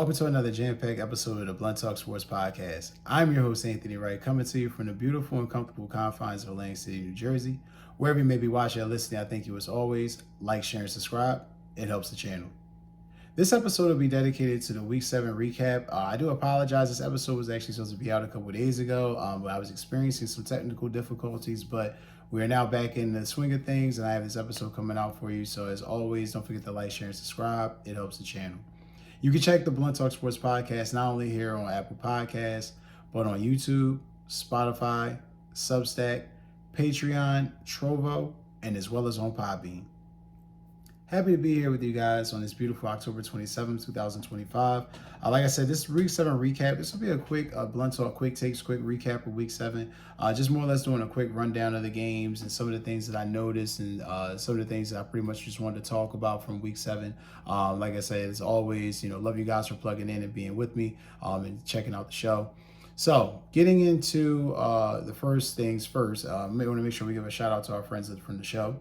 Welcome to another jam-packed episode of the Blunt Talk Sports Podcast. I'm your host, Anthony Wright, coming to you from the beautiful and comfortable confines of Atlantic City, New Jersey. Wherever you may be watching or listening, I thank you as always. Like, share, and subscribe. It helps the channel. This episode will be dedicated to the Week 7 recap. I do apologize. This episode was actually supposed to be out a couple days ago, but I was experiencing some technical difficulties, but we are now back in the swing of things, and I have this episode coming out for you. So as always, don't forget to like, share, and subscribe. It helps the channel. You can check the Blunt Talk Sports Podcast not only here on Apple Podcasts, but on YouTube, Spotify, Substack, Patreon, Trovo, and as well as on Podbean. Happy to be here with you guys on this beautiful October 27th, 2025. Like I said, this Week 7 recap, this will be a quick Blunt Talk, quick takes, quick recap of Week 7. Just more or less doing a quick rundown of the games and some of the things that I noticed and some of the things that I pretty much just wanted to talk about from Week 7. Like I said, as always, love you guys for plugging in and being with me and checking out the show. So, getting into the first things first, I want to make sure we give a shout out to our friends from the show.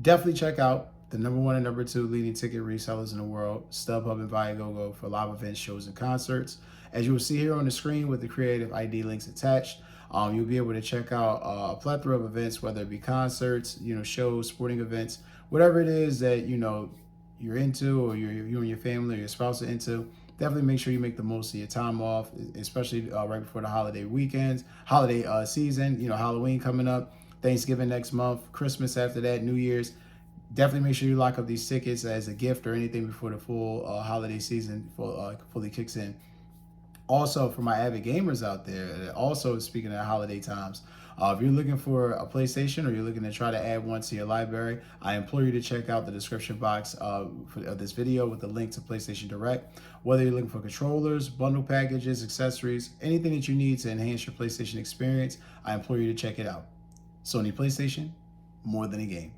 Definitely check out the number 1 and number 2 leading ticket resellers in the world, StubHub and Viagogo, for live events, shows, and concerts. As you will see here on the screen with the creative ID links attached, you'll be able to check out a plethora of events, whether it be concerts, shows, sporting events, whatever it is that you're into, or you and your family or your spouse are into. Definitely make sure you make the most of your time off, especially right before the holiday season. Halloween coming up, Thanksgiving next month, Christmas after that, New Year's. Definitely make sure you lock up these tickets as a gift or anything before the full holiday season fully kicks in. Also, for my avid gamers out there, also speaking of holiday times, if you're looking for a PlayStation or you're looking to try to add one to your library, I implore you to check out the description box of this video with the link to PlayStation Direct. Whether you're looking for controllers, bundle packages, accessories, anything that you need to enhance your PlayStation experience, I implore you to check it out. Sony PlayStation, more than a game.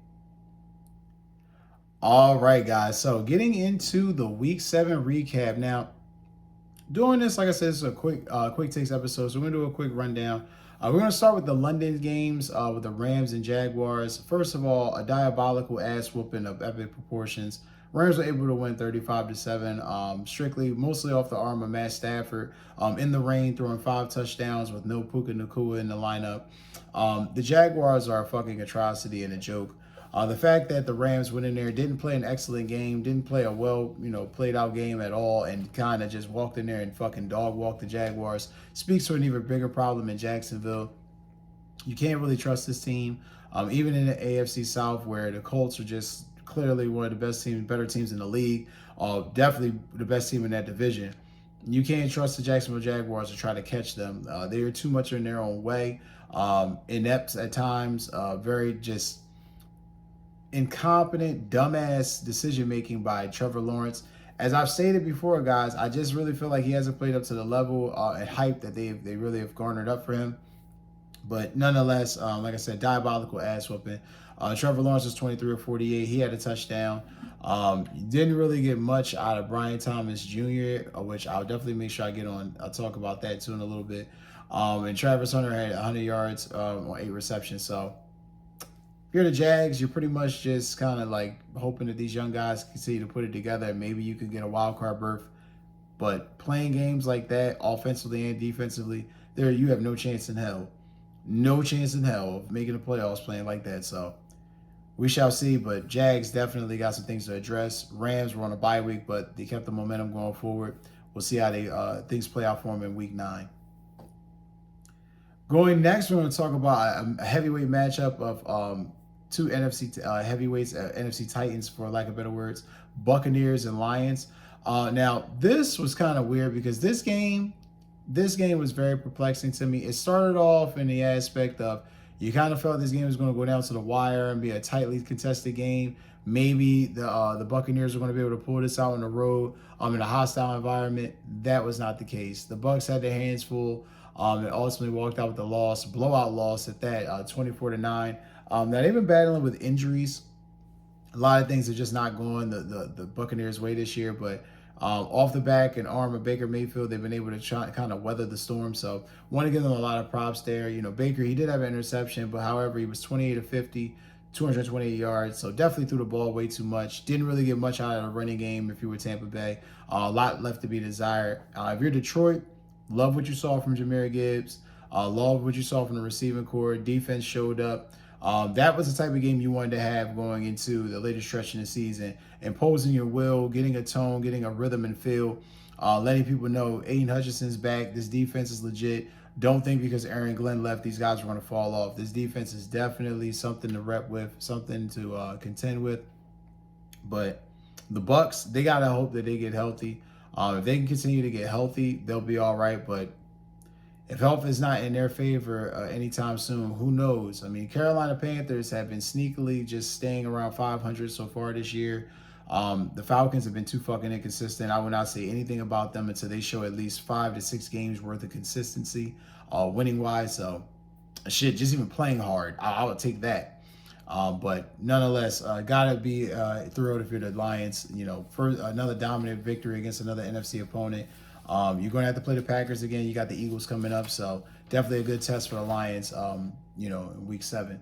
All right, guys. So getting into the Week 7 recap. Now, doing this, like I said, this is a quick takes episode. So we're going to do a quick rundown. We're going to start with the London games with the Rams and Jaguars. First of all, a diabolical ass whooping of epic proportions. Rams were able to win 35-7, mostly off the arm of Matt Stafford in the rain, throwing 5 touchdowns with no Puka Nacua in the lineup. The Jaguars are a fucking atrocity and a joke. The fact that the Rams went in there, didn't play an excellent game, didn't play a well, played out game at all, and kind of just walked in there and fucking dog walked the Jaguars, speaks to an even bigger problem in Jacksonville. You can't really trust this team, even in the AFC South, where the Colts are just clearly one of the best teams, better teams in the league, definitely the best team in that division. You can't trust the Jacksonville Jaguars to try to catch them. They are too much in their own way, inept at times, very just incompetent, dumbass decision-making by Trevor Lawrence. As I've stated before, guys, I just really feel like he hasn't played up to the level and hype that they really have garnered up for him. But nonetheless, like I said, diabolical ass whooping. Trevor Lawrence was 23 of 48. He had a touchdown. Didn't really get much out of Brian Thomas Jr., which I'll definitely make sure I get on. I'll talk about that too in a little bit. And Travis Hunter had 100 yards on 8 receptions. So if you're the Jags, you're pretty much just kind of like hoping that these young guys continue to put it together and maybe you could get a wild card berth. But playing games like that, offensively and defensively, you have no chance in hell. No chance in hell of making the playoffs playing like that. So we shall see. But Jags definitely got some things to address. Rams were on a bye week, but they kept the momentum going forward. We'll see how things play out for them in Week 9. Going next, we're going to talk about a heavyweight matchup of two NFC heavyweights, NFC Titans, for lack of better words, Buccaneers and Lions. Now, this was kind of weird because this game was very perplexing to me. It started off in the aspect of you kind of felt this game was going to go down to the wire and be a tightly contested game. Maybe the Buccaneers were going to be able to pull this out on the road in a hostile environment. That was not the case. The Bucs had their hands full and ultimately walked out with the loss, blowout loss at that, 24-9. Now, they've been battling with injuries. A lot of things are just not going the Buccaneers' way this year, but off the back and arm of Baker Mayfield, they've been able to try kind of weather the storm. So want to give them a lot of props there. Baker, he did have an interception, but however, he was 28 of 50, 228 yards. So definitely threw the ball way too much. Didn't really get much out of the running game if you were Tampa Bay. A lot left to be desired. If you're Detroit, love what you saw from Jahmyr Gibbs. Love what you saw from the receiving core. Defense showed up. That was the type of game you wanted to have going into the later stretch in the season. Imposing your will, getting a tone, getting a rhythm and feel, letting people know Aiden Hutchinson's back. This defense is legit. Don't think because Aaron Glenn left, these guys are going to fall off. This defense is definitely something to rep with, something to contend with. But the Bucs, they got to hope that they get healthy. If they can continue to get healthy, they'll be all right. But if health is not in their favor anytime soon, who knows? I mean, Carolina Panthers have been sneakily just staying around 500 so far this year. The Falcons have been too fucking inconsistent. I would not say anything about them until they show at least 5 to 6 games worth of consistency, winning wise. So, shit, just even playing hard, I would take that. But nonetheless, gotta be thrilled if you're the Lions. You know, for another dominant victory against another NFC opponent. You're going to have to play the Packers again. You got the Eagles coming up, so definitely a good test for the Lions. In Week 7.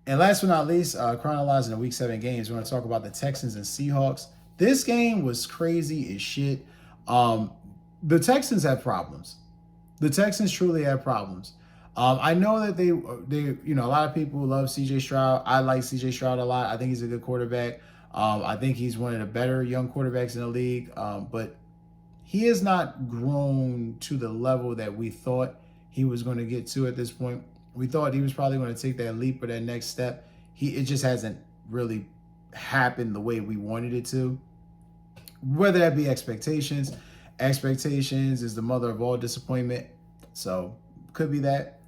And last but not least, chronologizing the Week 7 games, we're going to talk about the Texans and Seahawks. This game was crazy as shit. The Texans have problems. The Texans truly have problems. I know that they a lot of people love CJ Stroud. I like CJ Stroud a lot. I think he's a good quarterback. I think he's one of the better young quarterbacks in the league. But he has not grown to the level that we thought he was going to get to at this point. We thought he was probably going to take that leap or that next step. It just hasn't really happened the way we wanted it to. Whether that be expectations. Expectations is the mother of all disappointment. So, could be that.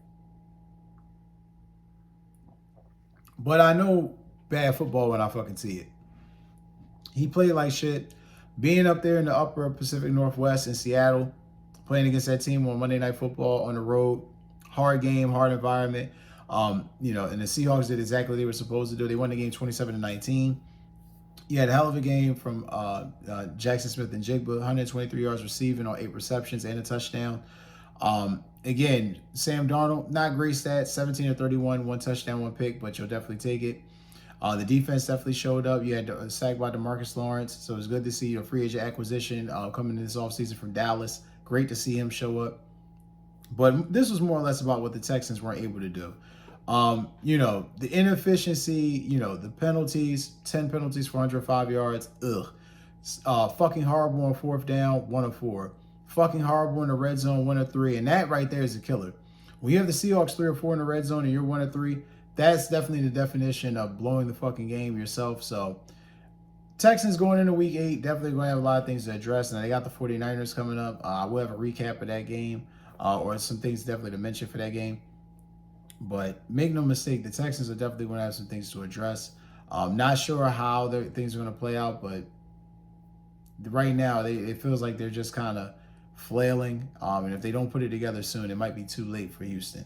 But I know bad football when I fucking see it. He played like shit. Being up there in the upper Pacific Northwest in Seattle, playing against that team on Monday Night Football on the road, hard game, hard environment. And the Seahawks did exactly what they were supposed to do. They won the game 27-19. You had a hell of a game from Jackson Smith and Jigba, 123 yards receiving on 8 receptions and a touchdown. Again, Sam Darnold, not great stats, 17-31, 1 touchdown, 1 pick, but you'll definitely take it. The defense definitely showed up. You had a sack by DeMarcus Lawrence, so it was good to see a free agent acquisition coming in this offseason from Dallas. Great to see him show up. But this was more or less about what the Texans weren't able to do. The inefficiency, the penalties, 10 penalties for 105 yards, fucking horrible on 4th down, 1 of 4. Fucking horrible in the red zone, 1 of 3. And that right there is a killer. When you have the Seahawks 3 or 4 in the red zone and you're 1 of 3, that's definitely the definition of blowing the fucking game yourself. So Texans going into Week 8, definitely going to have a lot of things to address. And they got the 49ers coming up. We'll have a recap of that game or some things definitely to mention for that game. But make no mistake, the Texans are definitely going to have some things to address. Not sure how things are going to play out, but right now it feels like they're just kind of flailing. And if they don't put it together soon, it might be too late for Houston.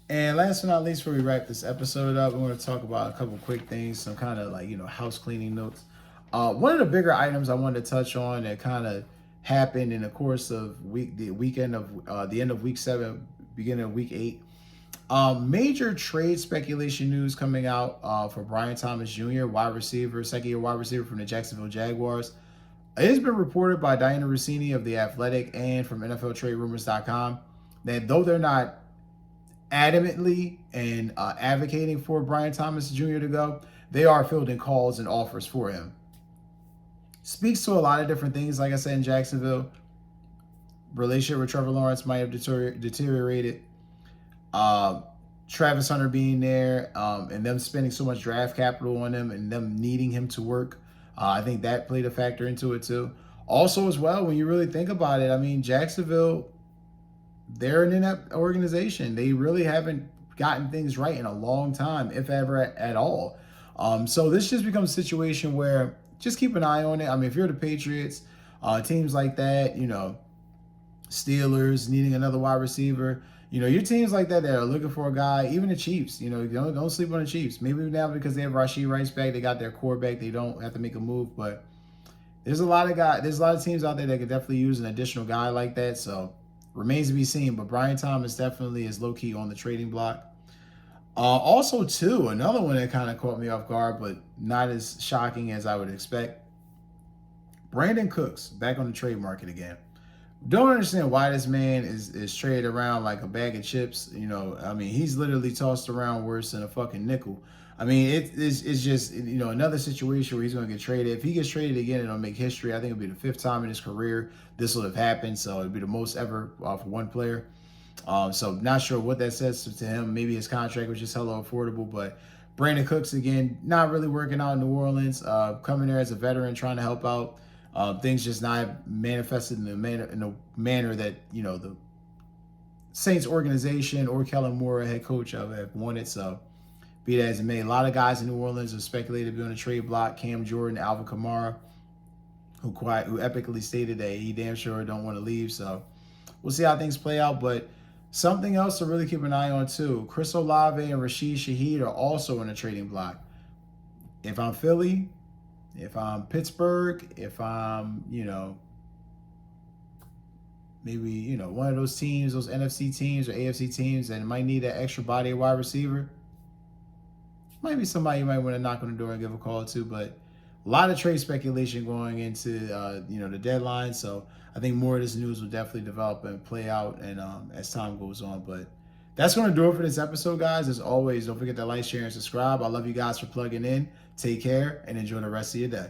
And last but not least, before we wrap this episode up, we want to talk about a couple quick things, some kind of house cleaning notes. One of the bigger items I wanted to touch on that kind of happened in the course of the end of Week 7, beginning of Week 8. Major trade speculation news coming out for Brian Thomas Jr., second-year wide receiver from the Jacksonville Jaguars. It has been reported by Diana Rossini of The Athletic and from nfltraderumors.com that though they're not adamantly and advocating for Brian Thomas Jr. to go, they are fielding calls and offers for him. Speaks to a lot of different things, like I said, in Jacksonville. Relationship with Trevor Lawrence might have deteriorated. Travis Hunter being there and them spending so much draft capital on him and them needing him to work. I think that played a factor into it too. Also as well, when you really think about it, I mean, Jacksonville, they're an inept organization. They really haven't gotten things right in a long time, if ever at all. So this just becomes a situation where just keep an eye on it. I mean, if you're the Patriots, teams like that, Steelers needing another wide receiver, your teams like that are looking for a guy, even the Chiefs, don't sleep on the Chiefs. Maybe now because they have Rashee Rice back, they got their core back, they don't have to make a move, but there's a lot of teams out there that could definitely use an additional guy like that. So remains to be seen, but Brian Thomas definitely is low-key on the trading block. Also, too, another one that kind of caught me off guard, but not as shocking as I would expect. Brandon Cooks back on the trade market again. Don't understand why this man is traded around like a bag of chips. I mean, he's literally tossed around worse than a fucking nickel. I mean, it's just, another situation where he's going to get traded. If he gets traded again, it'll make history. I think it'll be the 5th time in his career this will have happened. So it'll be the most ever for one player. So not sure what that says to him. Maybe his contract was just hella affordable, but Brandon Cooks again, not really working out in New Orleans. Coming there as a veteran, trying to help out. Things just not manifested in the manner that the Saints organization or Kellen Moore, head coach, have wanted. So be that as it may, a lot of guys in New Orleans are speculated to be on the trade block. Cam Jordan, Alvin Kamara, who epically stated that he damn sure don't want to leave. So we'll see how things play out. But something else to really keep an eye on too: Chris Olave and Rashid Shaheed are also on the trading block. If I'm Philly, if I'm Pittsburgh, if I'm, maybe, one of those teams, those NFC teams or AFC teams that might need that extra body of wide receiver, might be somebody you might want to knock on the door and give a call to. But a lot of trade speculation going into, the deadline. So I think more of this news will definitely develop and play out and as time goes on. But that's going to do it for this episode, guys. As always, don't forget to like, share, and subscribe. I love you guys for plugging in. Take care and enjoy the rest of your day.